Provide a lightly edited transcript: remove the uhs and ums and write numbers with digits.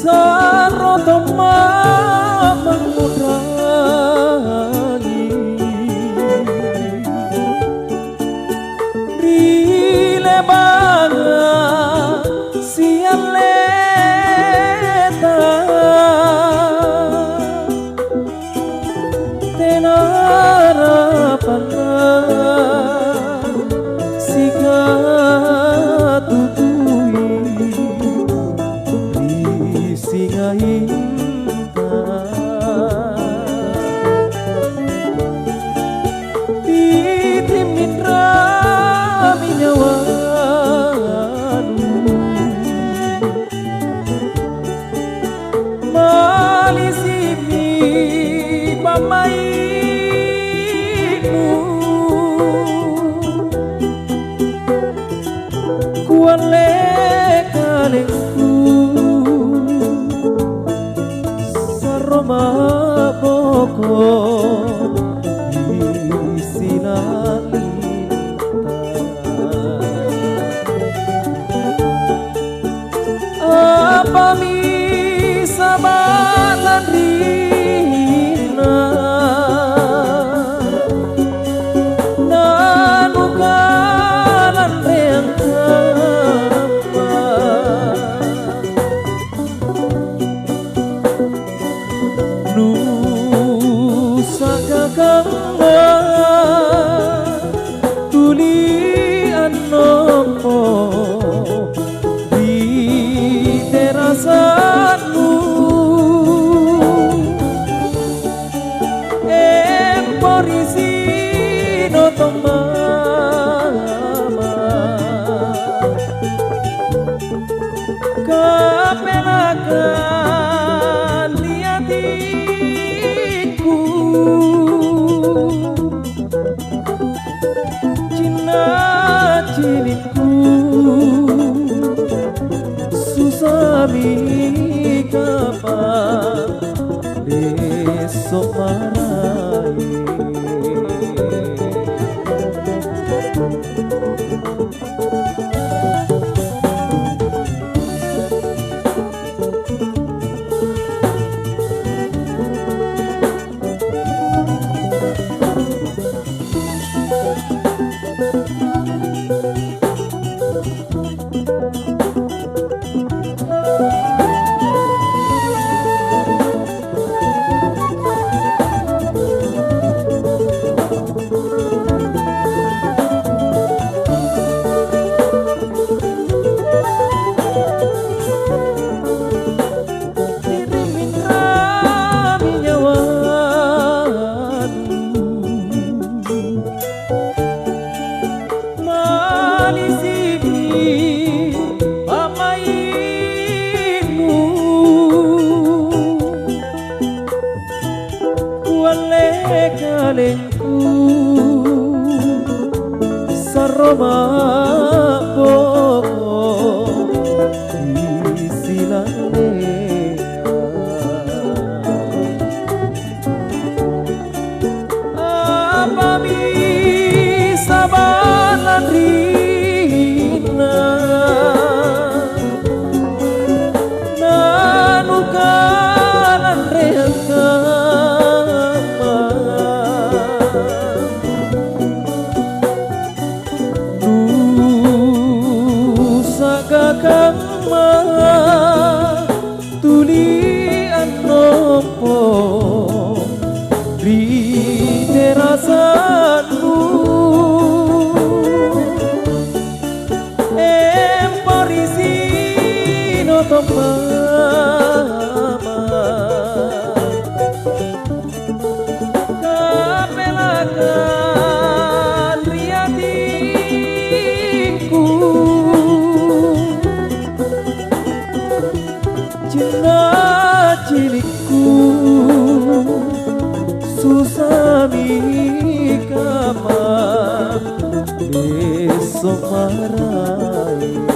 Sarotoma mengurangi Rile banga siang leta Tenara panah Sika tutui Singa Titi mitra minyawanu Malisimi pamainu Kuale kalengku Roma poko apa misa balan rina nanukalan reangkapa Nusa kakangga tulian nopo di terasanmu Emporisi notoma kapelakan liatiku Cina cilikku susami kapan besok marai kalengku saroma poko isilane apa bisa balan rina nanukalan reangkan kakangma tulian nopo di terasanmu Emporisi notoma kapelakan riatiku Cina cilikku susami kapan besok marai